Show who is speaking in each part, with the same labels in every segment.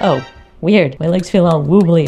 Speaker 1: Oh, weird. My legs feel all wobbly.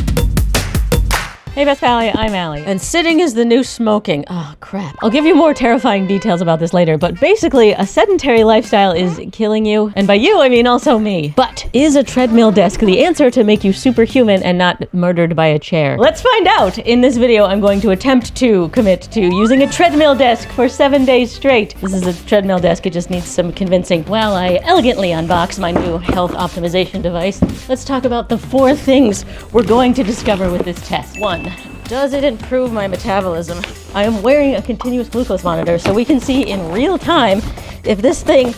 Speaker 1: Hey Best Pally, I'm Allie. And sitting is the new smoking. Oh crap. I'll give you more terrifying details about this later, but basically a sedentary lifestyle is killing you. And by you, I mean also me. But is a treadmill desk the answer to make you superhuman and not murdered by a chair? Let's find out! In this video, I'm going to attempt to commit to using a treadmill desk for 7 days straight. This is a treadmill desk, it just needs some convincing. While I elegantly unbox my new health optimization device, let's talk about the 4 things we're going to discover with this test. 1. Does it improve my metabolism? I am wearing a continuous glucose monitor so we can see in real time if this thing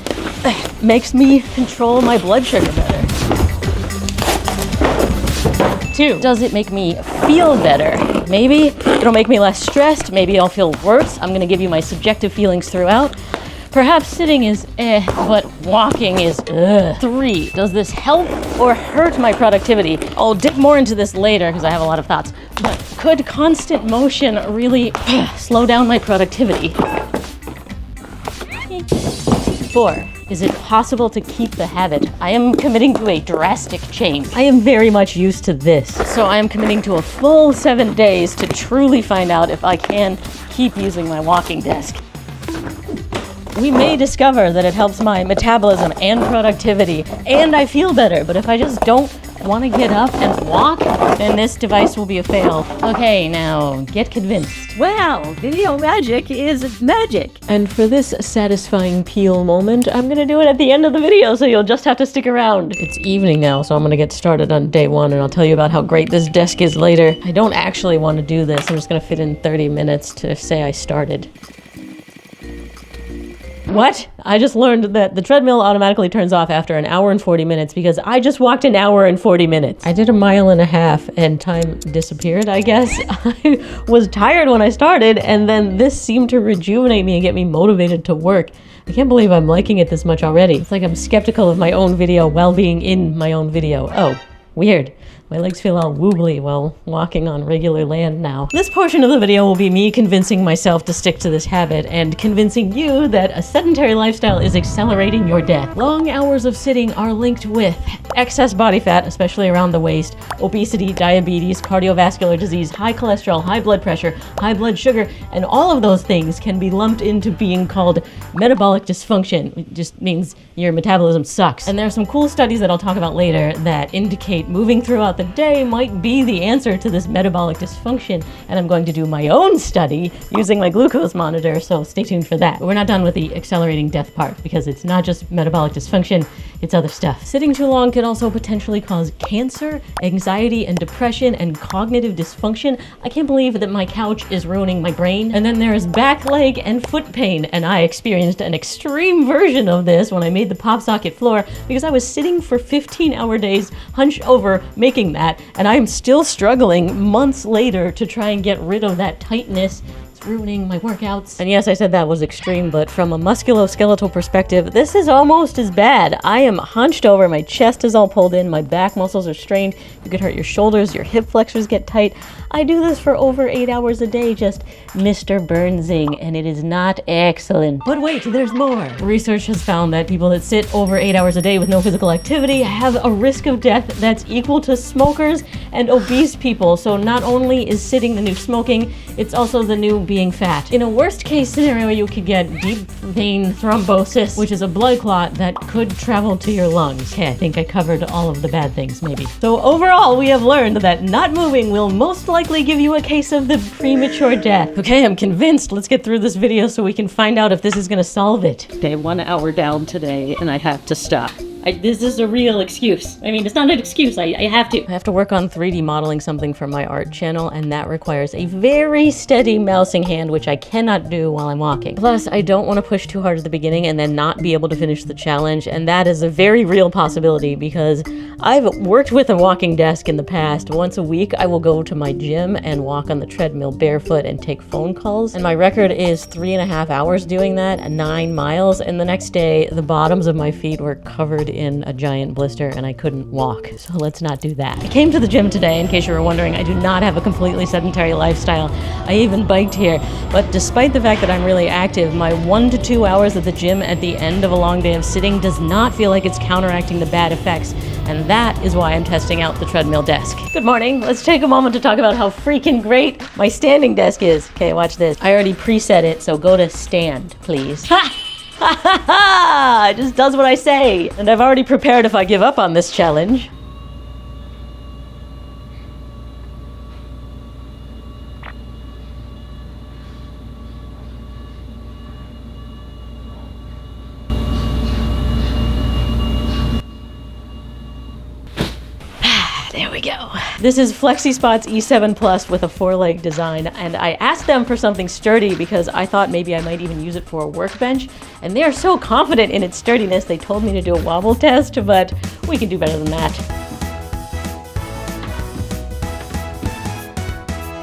Speaker 1: makes me control my blood sugar better. 2. Does it make me feel better? Maybe it'll make me less stressed, maybe I'll feel worse. I'm gonna give you my subjective feelings throughout. Perhaps sitting is but walking is ugh. 3. Does this help or hurt my productivity? I'll dip more into this later because I have a lot of thoughts. But could constant motion really slow down my productivity? 4. Is it possible to keep the habit? I am committing to a drastic change. I am very much used to this. So I am committing to a full 7 days to truly find out if I can keep using my walking desk. We may discover that it helps my metabolism and productivity, and I feel better, but if I just don't want to get up and walk, then this device will be a fail. Okay, now get convinced.
Speaker 2: Wow, video magic is magic.
Speaker 1: And for this satisfying peel moment, I'm gonna do it at the end of the video, so you'll just have to stick around. It's evening now, so I'm gonna get started on day 1, and I'll tell you about how great this desk is later. I don't actually want to do this. I'm just gonna fit in 30 minutes to say I started. What? I just learned that the treadmill automatically turns off after an hour and 40 minutes because I just walked an hour and 40 minutes. I did a mile and a half and time disappeared, I guess. I was tired when I started, and then this seemed to rejuvenate me and get me motivated to work. I can't believe I'm liking it this much already. It's like I'm skeptical of my own video while being in my own video. Oh, weird. My legs feel all wobbly while walking on regular land now. This portion of the video will be me convincing myself to stick to this habit and convincing you that a sedentary lifestyle is accelerating your death. Long hours of sitting are linked with excess body fat, especially around the waist, obesity, diabetes, cardiovascular disease, high cholesterol, high blood pressure, high blood sugar, and all of those things can be lumped into being called metabolic dysfunction. It just means your metabolism sucks. And there are some cool studies that I'll talk about later that indicate moving throughout the day might be the answer to this metabolic dysfunction, and I'm going to do my own study using my glucose monitor, so stay tuned for that. But we're not done with the accelerating death part, because it's not just metabolic dysfunction, it's other stuff. Sitting too long could also potentially cause cancer, anxiety and depression, and cognitive dysfunction. I can't believe that my couch is ruining my brain. And then there's back, leg, and foot pain, and I experienced an extreme version of this when I made the pop socket floor because I was sitting for 15-hour days hunched over making that, and I am still struggling months later to try and get rid of that tightness. It's ruining my workouts. And yes, I said that was extreme, but from a musculoskeletal perspective, this is almost as bad. I am hunched over, my chest is all pulled in, my back muscles are strained. You could hurt your shoulders, your hip flexors get tight. I do this for over 8 hours a day, just Mr. Burnsing, and it is not excellent. But wait, there's more. Research has found that people that sit over 8 hours a day with no physical activity have a risk of death that's equal to smokers and obese people. So not only is sitting the new smoking, it's also the new being fat. In a worst case scenario, you could get deep vein thrombosis, which is a blood clot that could travel to your lungs. Okay, I think I covered all of the bad things, maybe. So overall, we have learned that not moving will most likely give you a case of the premature death. Okay, I'm convinced. Let's get through this video so we can find out if this is gonna solve it.
Speaker 2: Okay, 1 hour down today and I have to stop. This is a real excuse. I mean, it's not an excuse. I have to.
Speaker 1: I have to work on 3D modeling something for my art channel, and that requires a very steady mousing hand, which I cannot do while I'm walking. Plus, I don't want to push too hard at the beginning and then not be able to finish the challenge, and that is a very real possibility because I've worked with a walking desk in the past. Once a week, I will go to my gym and walk on the treadmill barefoot and take phone calls, and my record is 3.5 hours doing that, 9 miles, and the next day, the bottoms of my feet were covered resulted in a giant blister and I couldn't walk. So let's not do that. I came to the gym today, in case you were wondering. I do not have a completely sedentary lifestyle. I even biked here. But despite the fact that I'm really active, my 1 to 2 hours at the gym at the end of a long day of sitting does not feel like it's counteracting the bad effects. And that is why I'm testing out the treadmill desk. Good morning. Let's take a moment to talk about how freaking great my standing desk is. Okay, watch this. I already preset it, so go to stand, please. Ha! Ha ha ha! It just does what I say. And I've already prepared if I give up on this challenge. There we go. This is FlexiSpot E7plus with a 4-leg design, and I asked them for something sturdy because I thought maybe I might even use it for a workbench, and they are so confident in its sturdiness they told me to do a wobble test, but we can do better than that.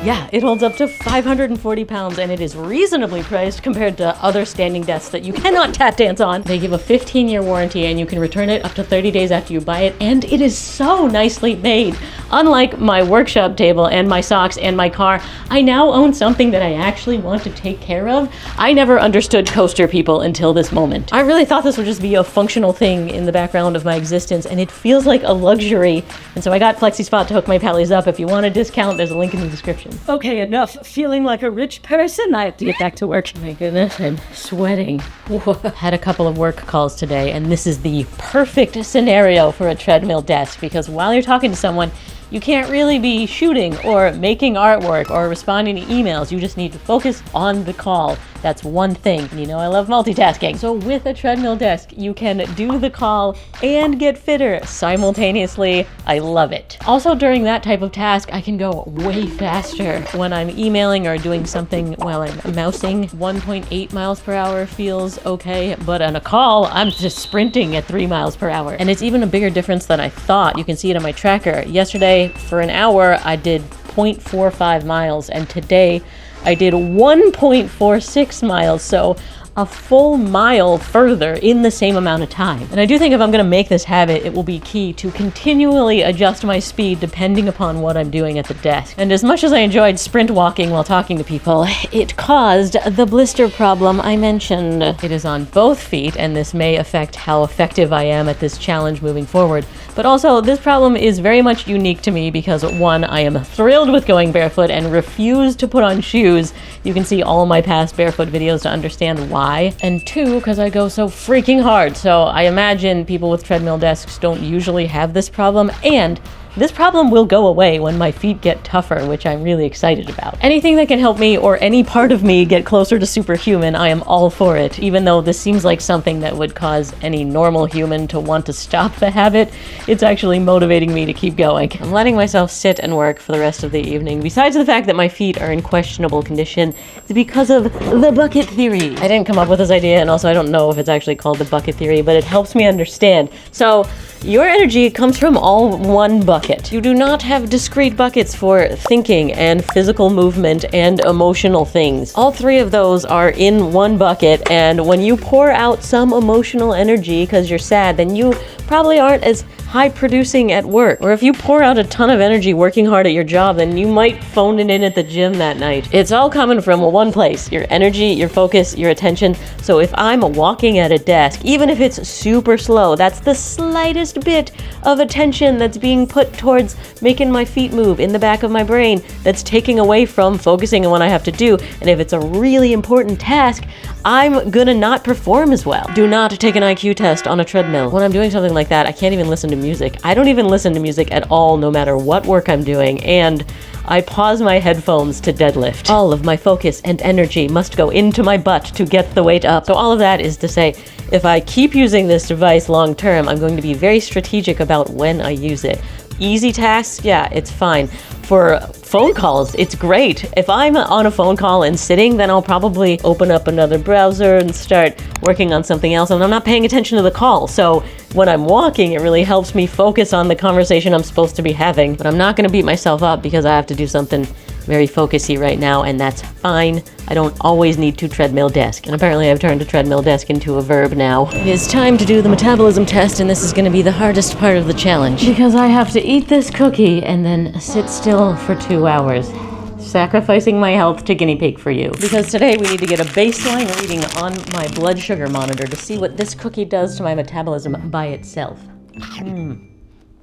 Speaker 1: Yeah, it holds up to 540 pounds and it is reasonably priced compared to other standing desks that you cannot tap dance on. They give a 15-year warranty and you can return it up to 30 days after you buy it, and it is so nicely made. Unlike my workshop table and my socks and my car, I now own something that I actually want to take care of. I never understood coaster people until this moment. I really thought this would just be a functional thing in the background of my existence, and it feels like a luxury. And so I got FlexiSpot to hook my pallies up. If you want a discount, there's a link in the description.
Speaker 2: Okay, enough feeling like a rich person. I have to get back to work.
Speaker 1: My goodness, I'm sweating. Had a couple of work calls today, and this is the perfect scenario for a treadmill desk because while you're talking to someone, you can't really be shooting or making artwork or responding to emails. You just need to focus on the call. That's one thing. You know I love multitasking. So with a treadmill desk, you can do the call and get fitter simultaneously. I love it. Also, during that type of task, I can go way faster. When I'm emailing or doing something while I'm mousing, 1.8 miles per hour feels okay. But on a call, I'm just sprinting at 3 miles per hour. And it's even a bigger difference than I thought. You can see it on my tracker. Yesterday, for an hour, I did 0.45 miles, and today I did 1.46 miles, so a full mile further in the same amount of time. And I do think if I'm gonna make this habit, it will be key to continually adjust my speed depending upon what I'm doing at the desk. And as much as I enjoyed sprint walking while talking to people, it caused the blister problem I mentioned. It is on both feet, and this may affect how effective I am at this challenge moving forward. But also, this problem is very much unique to me because 1, I am thrilled with going barefoot and refuse to put on shoes. You can see all my past barefoot videos to understand why. And 2, because I go so freaking hard. So I imagine people with treadmill desks don't usually have this problem, and this problem will go away when my feet get tougher, which I'm really excited about. Anything that can help me or any part of me get closer to superhuman, I am all for it. Even though this seems like something that would cause any normal human to want to stop the habit, it's actually motivating me to keep going. I'm letting myself sit and work for the rest of the evening. Besides the fact that my feet are in questionable condition, it's because of the bucket theory. I didn't come up with this idea, and also I don't know if it's actually called the bucket theory, but it helps me understand. So, your energy comes from all one bucket. You do not have discrete buckets for thinking and physical movement and emotional things. All 3 of those are in one bucket, and when you pour out some emotional energy because you're sad, then you probably aren't as high producing at work. Or if you pour out a ton of energy working hard at your job, then you might phone it in at the gym that night. It's all coming from one place: your energy, your focus, your attention. So if I'm walking at a desk, even if it's super slow, that's the slightest bit of attention that's being put towards making my feet move in the back of my brain that's taking away from focusing on what I have to do. And if it's a really important task, I'm gonna not perform as well. Do not take an IQ test on a treadmill. When I'm doing something like that, I can't even listen to music. I don't even listen to music at all, no matter what work I'm doing, and I pause my headphones to deadlift. All of my focus and energy must go into my butt to get the weight up. So all of that is to say, if I keep using this device long term, I'm going to be very strategic about when I use it. Easy tasks, yeah, it's fine. For phone calls, it's great. If I'm on a phone call and sitting, then I'll probably open up another browser and start working on something else, and I'm not paying attention to the call. So when I'm walking, it really helps me focus on the conversation I'm supposed to be having. But I'm not gonna beat myself up because I have to do something very focusy right now, and that's fine. I don't always need to treadmill desk. And apparently I've turned a treadmill desk into a verb now. It is time to do the metabolism test, and this is gonna be the hardest part of the challenge. Because I have to eat this cookie and then sit still for 2 hours. Sacrificing my health to guinea pig for you. Because today we need to get a baseline reading on my blood sugar monitor to see what this cookie does to my metabolism by itself.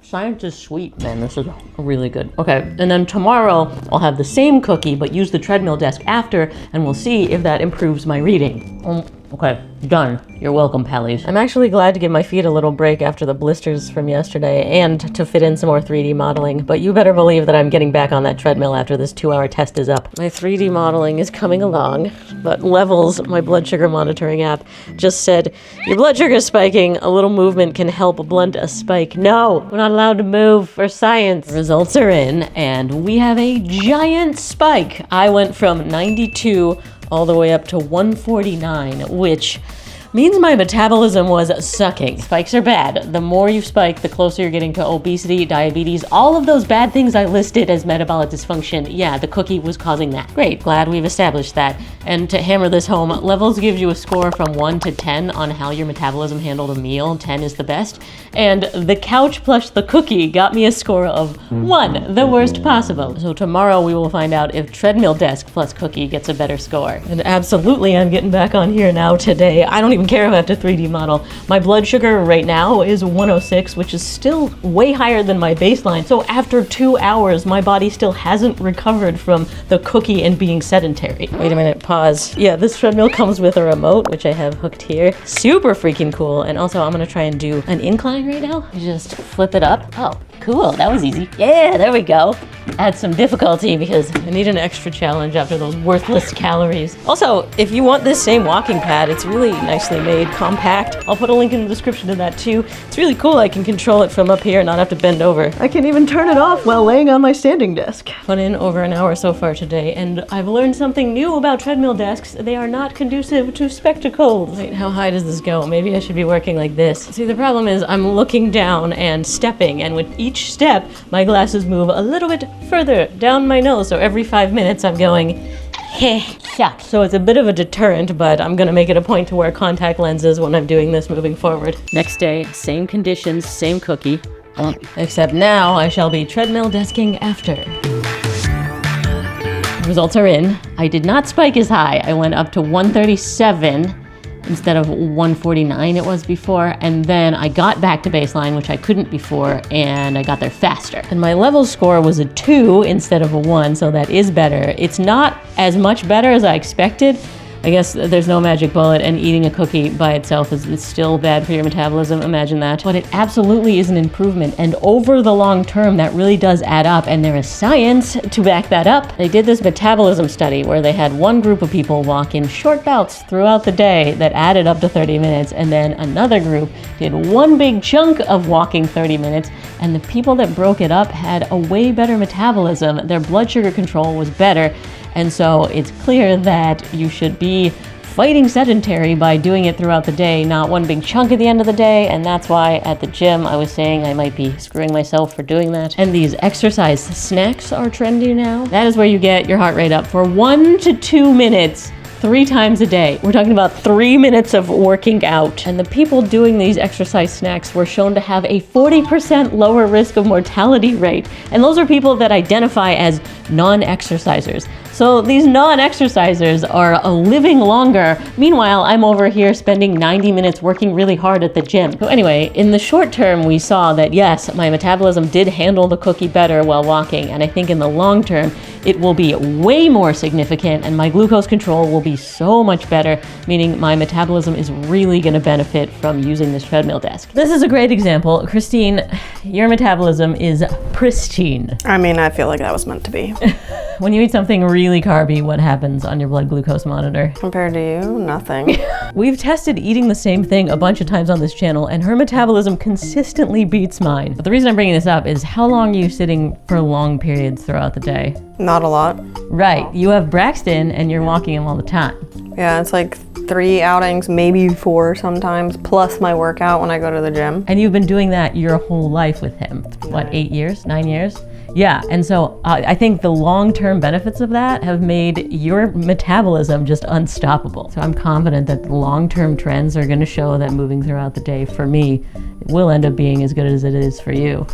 Speaker 1: Science is sweet, man. This is really good. Okay, and then tomorrow I'll have the same cookie, but use the treadmill desk after, and we'll see if that improves my reading. Okay, done. You're welcome, pallies. I'm actually glad to give my feet a little break after the blisters from yesterday and to fit in some more 3D modeling, but you better believe that I'm getting back on that treadmill after this 2-hour test is up. My 3D modeling is coming along, but Levels, my blood sugar monitoring app, just said, your blood sugar is spiking. A little movement can help blunt a spike. No, we're not allowed to move for science. Results are in, and we have a giant spike. I went from 92 all the way up to 149, which means my metabolism was sucking. Spikes are bad. The more you spike, the closer you're getting to obesity, diabetes, all of those bad things I listed as metabolic dysfunction. Yeah, the cookie was causing that. Great, glad we've established that. And to hammer this home, Levels gives you a score from 1 to 10 on how your metabolism handled a meal. 10 is the best. And the couch plus the cookie got me a score of 1, the worst possible. So tomorrow we will find out if treadmill desk plus cookie gets a better score. And absolutely, I'm getting back on here now today. I don't even care if I have to 3D model. My blood sugar right now is 106, which is still way higher than my baseline. So after 2 hours, my body still hasn't recovered from the cookie and being sedentary. Wait a minute, pause. Yeah, this treadmill comes with a remote, which I have hooked here. Super freaking cool. And also I'm gonna try and do an incline right now. You just flip it up. Oh, cool, that was easy. Yeah, there we go. Add some difficulty because I need an extra challenge after those worthless calories. Also, if you want this same walking pad, it's really nicely made, compact. I'll put a link in the description to that too. It's really cool. I can control it from up here and not have to bend over. I can even turn it off while laying on my standing desk. Put in over an hour so far today, and I've learned something new about treadmill desks. They are not conducive to spectacles. Wait, how high does this go? Maybe I should be working like this. See, the problem is I'm looking down and stepping, and with each step, my glasses move a little bit further down my nose. So every 5 minutes I'm going, heh, yeah. So it's a bit of a deterrent, but I'm gonna make it a point to wear contact lenses when I'm doing this moving forward.
Speaker 2: Next day, same conditions, same cookie.
Speaker 1: Except now I shall be treadmill desking after. Results are in. I did not spike as high. I went up to 137 instead of 149 it was before, and then I got back to baseline, which I couldn't before, and I got there faster. And my level score was a 2 instead of a 1, so that is better. It's not as much better as I expected. I guess there's no magic bullet, and eating a cookie by itself is still bad for your metabolism, imagine that. But it absolutely is an improvement, and over the long term, that really does add up, and there is science to back that up. They did this metabolism study where they had one group of people walk in short bouts throughout the day that added up to 30 minutes, and then another group did one big chunk of walking 30 minutes, and the people that broke it up had a way better metabolism. Their blood sugar control was better. And so it's clear that you should be fighting sedentary by doing it throughout the day, not one big chunk at the end of the day. And that's why at the gym I was saying I might be screwing myself for doing that. And these exercise snacks are trendy now. That is where you get your heart rate up for 1 to 2 minutes. 3 times a day. We're talking about 3 minutes of working out. And the people doing these exercise snacks were shown to have a 40% lower risk of mortality rate. And those are people that identify as non-exercisers. So these non-exercisers are living longer. Meanwhile, I'm over here spending 90 minutes working really hard at the gym. So anyway, in the short term, we saw that yes, my metabolism did handle the cookie better while walking. And I think in the long term, it will be way more significant and my glucose control will be so much better, meaning my metabolism is really gonna benefit from using this treadmill desk. This is a great example. Christine, your metabolism is pristine.
Speaker 3: I mean, I feel like that was meant to be.
Speaker 1: When you eat something really carby, what happens on your blood glucose monitor?
Speaker 3: Compared to you, nothing.
Speaker 1: We've tested eating the same thing a bunch of times on this channel, and her metabolism consistently beats mine. But the reason I'm bringing this up is how long are you sitting for long periods throughout the day?
Speaker 3: Not a lot.
Speaker 1: Right, you have Braxton and you're walking him all the time.
Speaker 3: Yeah, it's like 3 outings, maybe 4 sometimes, plus my workout when I go to the gym.
Speaker 1: And you've been doing that your whole life with him. What, 8 years, 9 years? Yeah, and so I think the long-term benefits of that have made your metabolism just unstoppable. So I'm confident that the long-term trends are gonna show that moving throughout the day, for me, it will end up being as good as it is for you.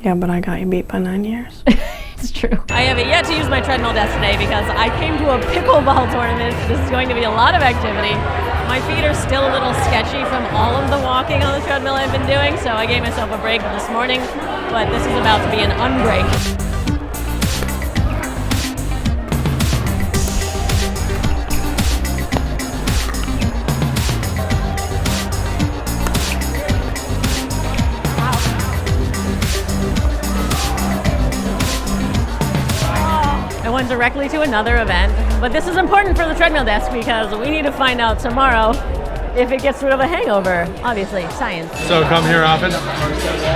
Speaker 3: Yeah, but I got you beat by 9 years.
Speaker 1: It's true. I haven't yet to use my treadmill desk today because I came to a pickleball tournament. This is going to be a lot of activity. My feet are still a little sketchy from all of the walking on the treadmill I've been doing, so I gave myself a break this morning, but this is about to be an unbreak. I went directly to another event, but this is important for the treadmill desk because we need to find out tomorrow if it gets rid of a hangover. Obviously, science.
Speaker 4: So come here often?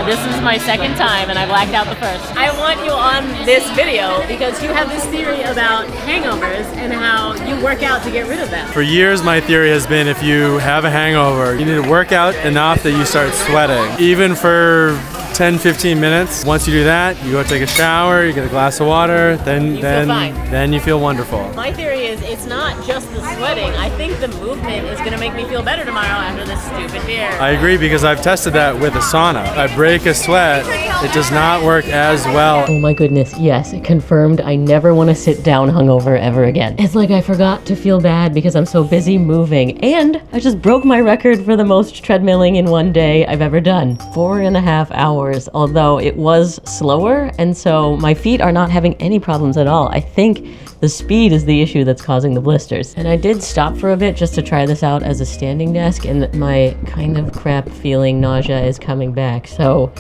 Speaker 2: This is my second time and I blacked out the first. I want you on this video because you have this theory about hangovers and how you work out to get rid of them.
Speaker 4: For years, my theory has been if you have a hangover, you need to work out enough that you start sweating. Even for 10-15 minutes. Once you do that, you go take a shower, you get a glass of water, then you feel wonderful.
Speaker 2: My theory is it's not just the sweating. I think the movement is going to make me feel better tomorrow after this stupid beer.
Speaker 4: I agree because I've tested that with a sauna. I break a sweat, it does not work as well.
Speaker 1: Oh my goodness, yes, confirmed. I never want to sit down hungover ever again. It's like I forgot to feel bad because I'm so busy moving. And I just broke my record for the most treadmilling in one day I've ever done. 4.5 hours. Although it was slower, and so my feet are not having any problems at all. I think the speed is the issue that's causing the blisters. And I did stop for a bit just to try this out as a standing desk, and my kind of crap feeling nausea is coming back. So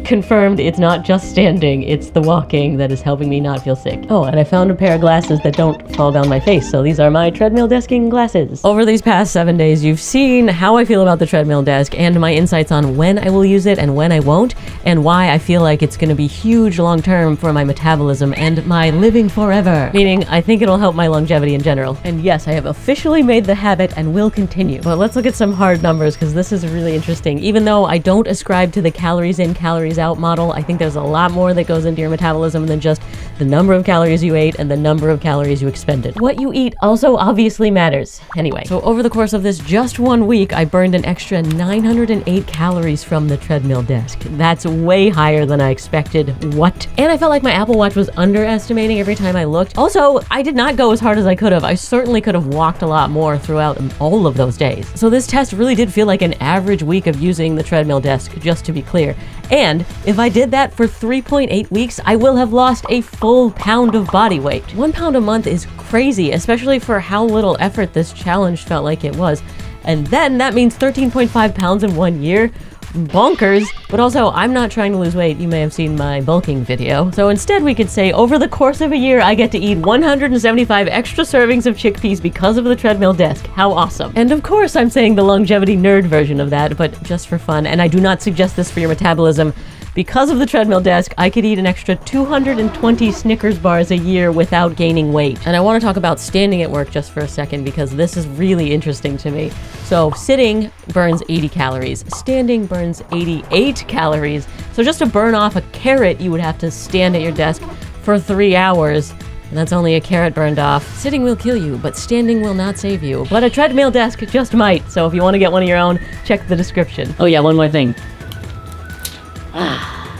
Speaker 1: confirmed, it's not just standing, it's the walking that is helping me not feel sick. Oh, and I found a pair of glasses that don't fall down my face, so these are my treadmill desking glasses. Over these past 7 days, you've seen how I feel about the treadmill desk and my insights on when I will use it and when I won't, and why I feel like it's gonna be huge long-term for my metabolism and my living forever. Meaning, I think it'll help my longevity in general. And yes, I have officially made the habit and will continue. But let's look at some hard numbers because this is really interesting. Even though I don't ascribe to the calories in, calories out model, I think there's a lot more that goes into your metabolism than just the number of calories you ate and the number of calories you expended. What you eat also obviously matters. Anyway, so over the course of this just 1 week, I burned an extra 908 calories from the treadmill desk. That's way higher than I expected. What? And I felt like my Apple Watch was underestimating every time I looked. Also, I did not go as hard as I could have. I certainly could have walked a lot more throughout all of those days. So this test really did feel like an average week of using the treadmill desk, just to be clear. And if I did that for 3.8 weeks, I will have lost a full pound of body weight. 1 pound a month is crazy, especially for how little effort this challenge felt like it was. And then that means 13.5 pounds in 1 year. Bonkers. But also, I'm not trying to lose weight. You may have seen my bulking video. So instead, we could say over the course of a year, I get to eat 175 extra servings of chickpeas because of the treadmill desk. How awesome. And of course, I'm saying the longevity nerd version of that, but just for fun. And I do not suggest this for your metabolism. Because of the treadmill desk, I could eat an extra 220 Snickers bars a year without gaining weight. And I want to talk about standing at work just for a second because this is really interesting to me. So sitting burns 80 calories. Standing burns 88 calories. So just to burn off a carrot, you would have to stand at your desk for 3 hours. And that's only a carrot burned off. Sitting will kill you, but standing will not save you. But a treadmill desk just might. So if you want to get one of your own, check the description.
Speaker 2: Oh yeah, one more thing.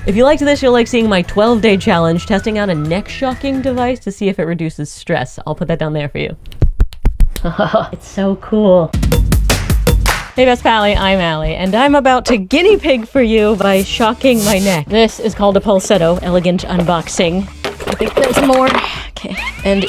Speaker 1: If you liked this, you'll like seeing my 12-day challenge, testing out a neck-shocking device to see if it reduces stress. I'll put that down there for you. It's so cool. Hey Best Pally, I'm Allie, and I'm about to guinea pig for you by shocking my neck. This is called a pulsetto, elegant unboxing. I think there's more. Okay. And